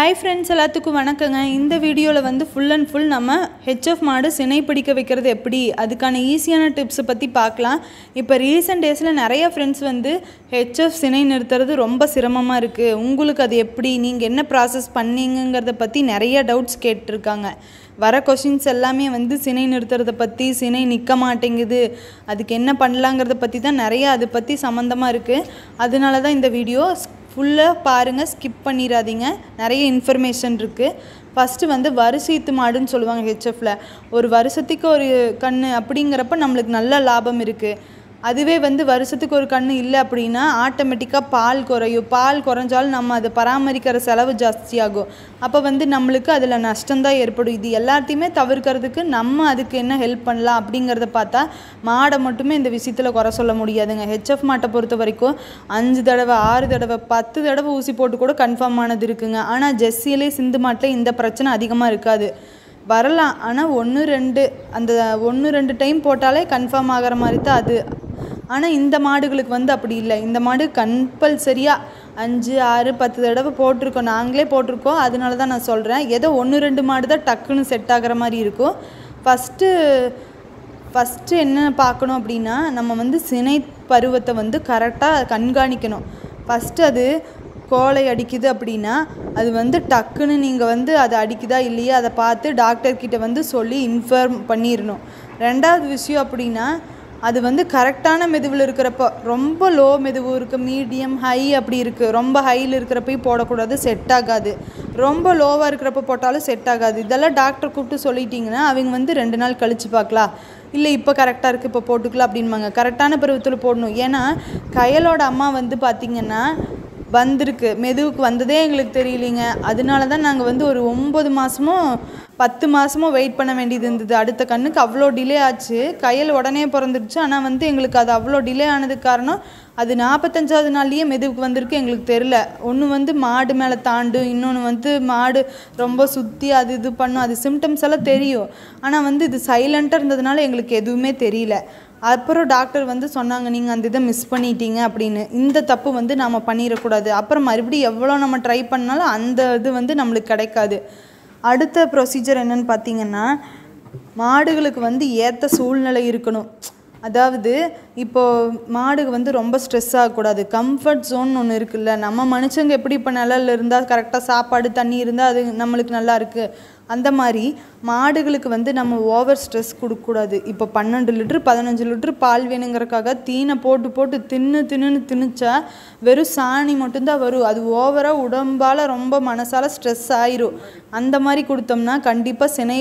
Hi friends, எல்லாத்துக்கும் வணக்கங்க. இந்த வீடியோல வந்து full and full நம்ம HF மாடு சினை பிடிக்க வைக்கிறது எப்படி அதுக்கான ஈஸியான டிப்ஸ் பத்தி பார்க்கலாம். இப்போ ரீசன்ட் டேஸ்ல நிறைய फ्रेंड्स வந்து HF சினை நிறுத்துறது ரொம்ப சிரமமா இருக்கு. உங்களுக்கு அது எப்படி நீங்க என்ன process பண்ணீங்கங்கறத பத்தி நிறைய டவுட்ஸ் கேட்டிருக்காங்க. வர क्वेश्चंस எல்லாமே வந்து சினை நிறுத்துறத பத்தி சினை நிக்க மாட்டேங்குது. அதுக்கு என்ன பண்ணலாம்ங்கறத பத்தி தான் நிறைய அது பத்தி சம்பந்தமா இருக்கு. அதனால தான் இந்த வீடியோ ஃபுல்லா பாருங்க ஸ்கிப் பண்ணிராதீங்க நிறைய இன்ஃபர்மேஷன் இருக்கு ஃபர்ஸ்ட் வந்து வருஷீத்து மாடுன்னு சொல்லுவாங்க HFல ஒரு வருஷத்துக்கு ஒரு கண்ணு அப்படிங்கறப்ப நமக்கு நல்ல லாபம் இருக்கு அதுவே வந்து வருஷத்துக்கு ஒரு கண்ணு இல்ல அப்படினா ஆட்டோமேட்டிக்கா பால் குறையும் பால் குறஞ்சாலும் நம்ம அதை பராமரிக்கிற செலவு ஜாஸ்தி ஆகும் அப்ப வந்து நமக்கு அதுல நஷ்டம் தான் ஏற்படும் இது எல்லாத்தையுமே தவிர்க்கிறதுக்கு நம்ம அதுக்கு என்ன ஹெல்ப் பண்ணலாம் அப்படிங்கறத பார்த்தா மாடை மட்டுமே இந்த விஷயத்துல குறை சொல்ல முடியாதுங்க HF மாட்டை பொறுத்த வரைக்கும் 5 தடவை 6 தடவை 10 தடவை ஊசி போட்டு கூட கன்ஃபார்ம் ஆனது இருக்குங்க ஆனா ஜெர்சியிலே சிந்து மாட்ல இந்த பிரச்சனை அதிகமா இருக்காது வரலாம் ஆனா 1 2 அந்த 1 2 டைம் போட்டாலே கன்ஃபார்ம் ஆகற மாதிரி தான் அது ஆனா இந்த மாடுகளுக்கு வந்து அப்படி இல்ல இந்த மாடு கம்பல்சரியா 5 6 10 தடவை போட்டுறோம் நாங்களே போட்டுறோம் அதனால தான் நான் சொல்றேன் ஏதோ 1 2 மாடு தான் டக்குன்னு செட் ஆகற மாதிரி இருக்கும் ஃபர்ஸ்ட் என்ன பார்க்கணும் அப்படினா நம்ம வந்து சினை பருவத்தை வந்து கரெக்ட்டா கண்காணிக்கணும் ஃபர்ஸ்ட் அது கோலை அடிக்குது அப்படினா அது வந்து டக்குன்னு நீங்க வந்து அது அடிக்குதா இல்லையா அத பார்த்து டாக்டர் கிட்ட வந்து சொல்லி இன்ஃபார்ம் பண்ணிரணும் இரண்டாவது விஷயம் அப்படினா அது வந்து கரெக்ட்டான மெதுவுல இருக்குறப்ப ரொம்ப லோ மெதுவு இருக்கு மீடியம் ஹை அப்படி இருக்கு ரொம்ப ஹைல இருக்குறப்ப போட கூடாது செட் ஆகாது ரொம்ப லோவா இருக்குறப்ப போட்டாலும் செட் ஆகாது இதெல்லாம் டாக்டர் கூப்பிட்டு சொல்லிட்டீங்கனா அவங்க வந்து 2 நாள் கழிச்சு பார்க்கலாம் இல்ல இப்ப கரெக்ட்டா இருக்கு இப்ப போட்டுக்கலாம் அப்படின்பாங்க கரெக்ட்டான பருவத்துல போடணும் ஏனா கயலோட அம்மா வந்து பாத்தீங்கன்னா வந்திருக்கு மெதுவுக்கு வந்ததே எங்களுக்கு தெரியலங்க அதனால தான் நாங்க வந்து ஒரு 9 மாசமோ 10 மாசமோ வெயிட் பண்ண வேண்டியது இருந்தது அடுத்த கண்ணுக்கு அவ்ளோ டிலே ஆச்சு கயல் உடனே பிறந்துருச்சு ஆனா வந்து எங்களுக்கு அது அவ்ளோ டிலே ஆனதுக்கு காரணம் அது 45வது நாள்லயே மெதுவுக்கு வந்திருக்கு எங்களுக்கு தெரியல ஒன்னு வந்து மாடு மேல தாண்டு இன்னொன்னு வந்து மாடு ரொம்ப சுத்தி அது இது பண்ணு அது சிம்டம்ஸ் எல்லாம் தெரியும் ஆனா வந்து இது சைலண்டா இருந்ததனால எங்களுக்கு எதுவுமே தெரியல அப்புறம் டாக்டர் வந்து சொன்னாங்க நீங்க அந்த இத மிஸ் பண்ணிட்டீங்க அப்படினு இந்த தப்பு வந்து நாம பண்ணிர கூடாது அப்புறம் மறுபடியும் எவ்வளவு நம்ம ட்ரை பண்ணாலும் அந்த இது வந்து நமக்கு கிடைக்காது அடுத்த ப்ரொசீஜர் என்னன்னு பாத்தீங்கன்னா மாடுகளுக்கு வந்து ஏத்த சூழ்நிலை இருக்கணும் அதாவது இப்போ மாடுக்கு வந்து ரொம்ப ஸ்ட்ரெஸ் ஆக கூடாது கம்ஃபர்ட் ஜோன் ஒன்னு இருக்குல்ல நம்ம மனுஷங்க எப்படி இப்ப நிழல்ல இருந்தா கரெக்ட்டா சாப்பாடு தண்ணி இருந்தா அது நமக்கு நல்லா இருக்கு அந்த மாதிரி மாடுகளுக்கு வந்து நம்ம ஓவர் ஸ்ட்ரெஸ் கொடுக்க கூடாது இப்போ 12 லிட்டர் 15 லிட்டர் பால் வேணும்ங்கறதுக்காக தீனை போட்டு தின்னுச்சா வெறும் சாணி மட்டும் தான் வரும் அது ஓவரா உடம்பால ரொம்ப மனசால ஸ்ட்ரெஸ் ஆயிரும் அந்த மாதிரி கொடுத்தோம்னா கண்டிப்பா சினை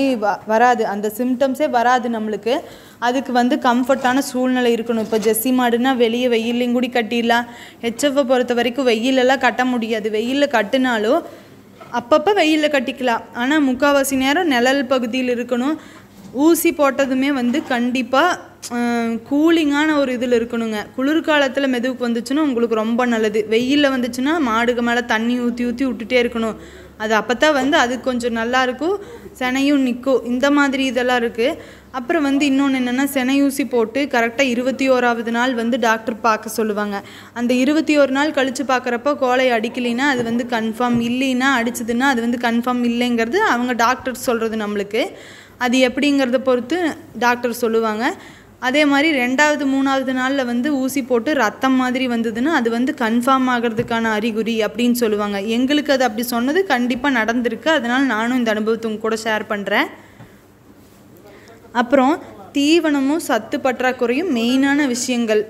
வராது அந்த சிம்டம்ஸே வராது நமக்கு அதுக்கு வந்து கம்ஃபர்ட்டான சூழ்நிலை இருக்கணும் இப்போ ஜெர்சி மாடுனா வெளிய வெயில்லயும் கூட கட்டிடலாம் HF பொறுத்த வரைக்கும் வெயில்ல எல்லாம் கட்ட முடியாது வெயில்ல கட்டினாலும் அப்பப்ப வெயில்ல கட்டிக்கலாம் ஆனா முக்காவாசி நேரம் நிழல் பகுதியில் இருக்கணும் ஊசி போட்டதுமே வந்து கண்டிப்பா கூலிங்கான ஒரு இதுல இருக்கணுங்க குளிர்காலத்துல மெதுவுக்கு வந்துச்சுனா உங்களுக்கு ரொம்ப நல்லது வெயில்ல வந்துச்சுனா மாடுக மேல தண்ணி ஊத்தி விட்டுட்டே இருக்கணும் அது அப்பதான் வந்து அது கொஞ்சம் நல்லா இருக்கும் செனையும் நிக்கும் இந்த மாதிரி இதெல்லாம் இருக்கு அப்புறம் வந்து இன்னொன்னு என்னன்னா செனை ஊசி போட்டு கரெக்ட்டா 21வது நாள் வந்து டாக்டர் பார்க்க சொல்லுவாங்க அந்த 21 நாள் கழிச்சு பார்க்கறப்ப கோலை அடிக்கலினா அது வந்து கன்ஃபார்ம் இல்லைனா அடிச்சதுனா அது வந்து கன்ஃபார்ம் இல்லைங்கிறது அவங்க டாக்டர் சொல்றது நமக்கு அது எப்படிங்கறத பொறுத்து டாக்டர் சொல்லுவாங்க அதே மாதிரி 2வது 3வது நாள்ல வந்து ஊசி போட்டு ரத்தம் மாதிரி வந்ததுனா அது வந்து கன்ஃபார்ம் ஆகிறதுக்கான அறிகுறி அப்படினு சொல்லுவாங்க எங்களுக்கு அது அப்படி சொன்னது கண்டிப்பா நடந்துருக்கு அதனால நானும் இந்த அனுபவத்தை உங்க கூட ஷேர் பண்றேன் அப்புறம் தீவனமும் சத்து பற்றாக்குறையும் மெயினான விஷயங்கள்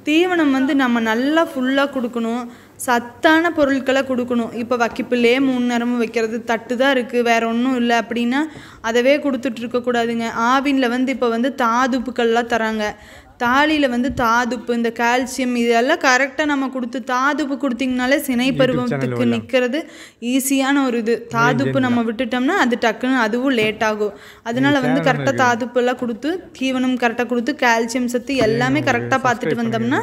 தீவனம் வந்து நம்ம நல்லா ஃபுல்லா கொடுக்கணும் சத்தான பொருட்களை கொடுக்கணும் இப்போ வக்கிப்பிலே 3 நேரமும் வைக்கிறது தட்டு தான் இருக்கு வேற ஒண்ணும் இல்ல அப்படினா அதவே கொடுத்துட்டு இருக்க கூடாதுங்க ஆவின்ல வந்து இப்போ வந்து தாதுப்புக்கள்லாம் தராங்க தாளில வந்து தாதுப்பு இந்த கால்சியம் இதெல்லாம் கரெக்ட்டா நம்ம கொடுத்து தாதுப்பு கொடுத்தீங்கனாலே சினை பருவத்துக்கு நிக்கிறது ஈஸியான ஒரு இது தாதுப்பு நம்ம விட்டுட்டோம்னா அது டக்குன்னு அதுவும் லேட் ஆகும் அதனால வந்து கரெக்ட்டா தாதுப்பு எல்லாம் கொடுத்து தீவனம் கரெக்ட்டா கொடுத்து கால்சியம் சத்து எல்லாமே கரெக்ட்டா பார்த்துட்டு வந்தோம்னா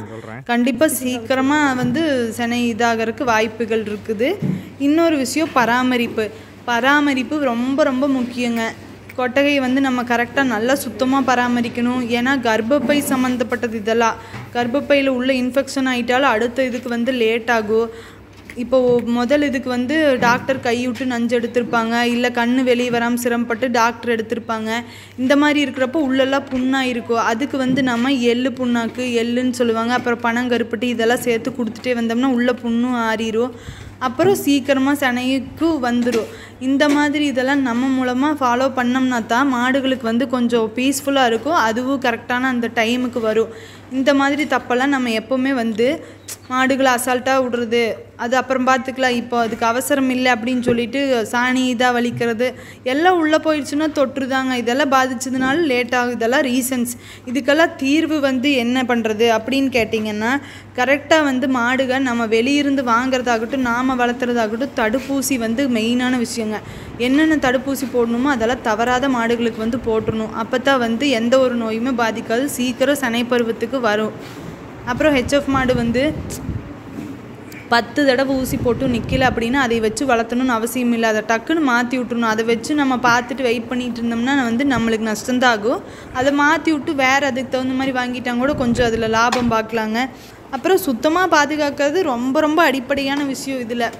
கண்டிப்பா சீக்கிரமா வந்து சினை இதாகறதுக்கு வாய்ப்புகள் இருக்குது இன்னொரு விஷயம் பராமரிப்பு ரொம்ப ரொம்ப முக்கியங்க கொட்டகை வந்து நம்ம கரெக்ட்டா நல்லா சுத்தமா பராமரிக்கணும் ஏனா கர்ப்பப்பை சம்பந்தப்பட்டது இதெல்லாம் கர்ப்பப்பையில உள்ள இன்ஃபெக்ஷன் ஆயிட்டால அடுத்த இதுக்கு வந்து லேட் ஆகும் இப்போ முதல் இதுக்கு வந்து டாக்டர் கைவிட்டு நஞ்சு எடுத்திருப்பாங்க, இல்லை கண் வெளியே வராமல் சிரமப்பட்டு டாக்டர் எடுத்திருப்பாங்க. இந்த மாதிரி இருக்கிறப்போ உள்ளெல்லாம் புண்ணாக இருக்கும். அதுக்கு வந்து நம்ம எள்ளு புண்ணாக்கு, எள்ளுன்னு சொல்லுவாங்க, அப்புறம் பனங்கருப்பட்டி இதெல்லாம் சேர்த்து கொடுத்துட்டே வந்தோம்னா உள்ள புண்ணும் ஆறிடும். அப்புறம் சீக்கிரமாக சனைக்கு வந்துடும். இந்த மாதிரி இதெல்லாம் நம்ம மூலமாக ஃபாலோ பண்ணோம்னா தான் மாடுகளுக்கு வந்து கொஞ்சம் பீஸ்ஃபுல்லாக இருக்கும். அதுவும் கரெக்டான அந்த டைமுக்கு வரும். இந்த மாதிரி தப்பெல்லாம் நம்ம எப்போவுமே வந்து மாடுகளை அசால்ட்டாக விடுறது, அது அப்புறம் பார்த்துக்கலாம், இப்போ அதுக்கு அவசரம் இல்லை அப்படின்னு சொல்லிட்டு சாணி இதாக வலிக்கிறது எல்லாம் உள்ளே போயிடுச்சுன்னா தொற்றுதாங்க. இதெல்லாம் பாதிச்சதுனால லேட் ஆகும். இதெல்லாம் ரீசன்ஸ். இதுக்கெல்லாம் தீர்வு வந்து என்ன பண்ணுறது அப்படின்னு கேட்டிங்கன்னா, கரெக்டாக வந்து மாடுகள் நம்ம வெளியிருந்து வாங்குறதாகட்டும், நாம் வளர்த்துறதாகட்டும், தடுப்பூசி வந்து மெயினான விஷயங்க. என்னென்ன தடுப்பூசி போடணுமோ அதெல்லாம் தவறாத மாடுகளுக்கு வந்து போட்டுடணும். அப்போ தான் வந்து எந்த ஒரு நோயுமே பாதிக்காது, சீக்கிரம் சனை பருவத்துக்கு வரும். அப்புறம் ஹெச்எஃப் மாடு வந்து 10 தடவை ஊசி போட்டு நிற்கல அப்படின்னா அதை வச்சு வளர்த்தணும்னு அவசியம் இல்லை. அதை டக்குன்னு மாற்றி விட்டுருணும். அதை வச்சு நம்ம பார்த்துட்டு வெயிட் பண்ணிகிட்டு இருந்தோம்னா வந்து நம்மளுக்கு நஷ்டம்தான் ஆகும். அதை மாற்றி விட்டு வேறு அதுக்கு தகுந்த மாதிரி வாங்கிட்டாங்க கூட கொஞ்சம் அதில் லாபம் பார்க்கலாங்க. அப்புறம் சுத்தமாக பாதுகாக்கிறது ரொம்ப ரொம்ப அடிப்படையான விஷயம். இதில்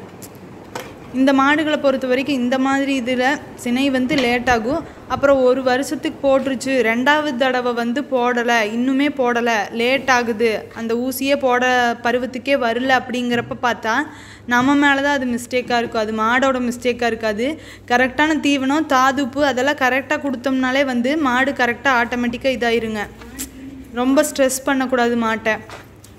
இந்த மாடுகளை பொறுத்த வரைக்கும் இந்த மாதிரி இதில் சினை வந்து லேட் ஆகும். அப்புறம் ஒரு வருஷத்துக்கு போட்டுருச்சு, 2வது தடவை வந்து போடலை, இன்னுமே போடலை, லேட் ஆகுது, அந்த ஊசியே போட பருவத்துக்கே வரல அப்படிங்கிறப்ப பார்த்தா நம்ம மேலே தான் அது மிஸ்டேக்காக இருக்கும். அது மாடோட மிஸ்டேக்காக இருக்காது. கரெக்டான தீவனம், தாதுப்பு அதெல்லாம் கரெக்டாக கொடுத்தோம்னாலே வந்து மாடு கரெக்டாக ஆட்டோமேட்டிக்காக இதாயிருங்க. ரொம்ப ஸ்ட்ரெஸ் பண்ணக்கூடாது மாட்டை.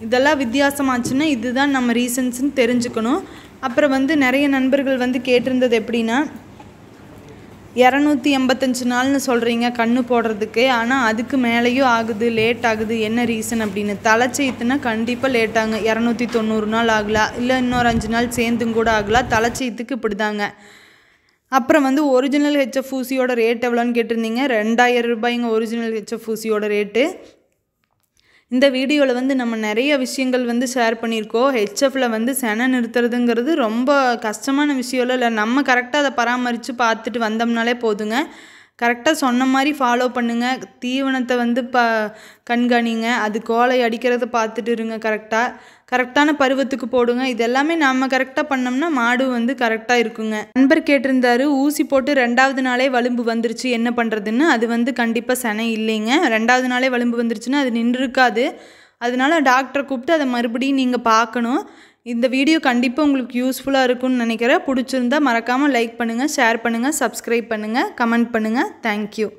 இதெல்லாம் வித்தியாசமாச்சுன்னா இதுதான் நம்ம ரீசன்ஸ்ன்னு தெரிஞ்சுக்கணும். அப்புறம் வந்து நிறைய நண்பர்கள் வந்து கேட்டிருந்தது எப்படின்னா, 285 நாள்னு சொல்கிறீங்க கண்ணு போடுறதுக்கு, ஆனால் அதுக்கு மேலேயும் ஆகுது, லேட் ஆகுது, என்ன ரீசன் அப்படின்னு. தலைச்சீத்துனா கண்டிப்பாக லேட் ஆகுங்க. 290 நாள் ஆகலாம், இல்லை இன்னொரு 5 நாள் சேர்ந்தும் கூட ஆகலாம். தலைச்சீத்துக்கு இப்படி தாங்க. அப்புறம் வந்து ஒரிஜினல் ஹெச்எஃப் ஊசியோட ரேட் எவ்வளோன்னு கேட்டிருந்தீங்க. 2000 ரூபாய்ங்க ஒரிஜினல் ஹெச்எஃப் ஊசியோட ரேட்டு. இந்த வீடியோவில் வந்து நம்ம நிறைய விஷயங்கள் வந்து ஷேர் பண்ணியிருக்கோம். ஹெச்எஃப்பில் வந்து செனை நிறுத்துறதுங்கிறது ரொம்ப கஷ்டமான விஷயம் இல்லை. நம்ம கரெக்டாக அதை பராமரித்து பார்த்துட்டு வந்தோம்னாலே போதுங்க. கரெக்டாக சொன்ன மாதிரி ஃபாலோ பண்ணுங்கள். தீவனத்தை வந்து கண்காணிங்க. அது கோலை அடிக்கிறத பார்த்துட்டு இருங்க. கரெக்டான பருவத்துக்கு போடுங்க. இதெல்லாமே நம்ம கரெக்டாக பண்ணோம்னா மாடு வந்து கரெக்டாக இருக்குங்க. நண்பர் கேட்டிருந்தாரு, ஊசி போட்டு 2வது நாளே வலும்பு வந்துருச்சு என்ன பண்ணுறதுன்னு. அது வந்து கண்டிப்பாக செனை இல்லைங்க. 2வது நாளே வலும்பு வந்துருச்சுன்னா அது நின்றுருக்காது. அதனால டாக்டரை கூப்பிட்டு அதை மறுபடியும் நீங்கள் பார்க்கணும். இந்த வீடியோ கண்டிப்பாக உங்களுக்கு யூஸ்ஃபுல்லாக இருக்கும்னு நினைக்கிறேன். பிடிச்சிருந்தா மறக்காமல் லைக் பண்ணுங்கள், ஷேர் பண்ணுங்கள், சப்ஸ்கிரைப் பண்ணுங்கள், கமெண்ட் பண்ணுங்கள். தேங்க்யூ.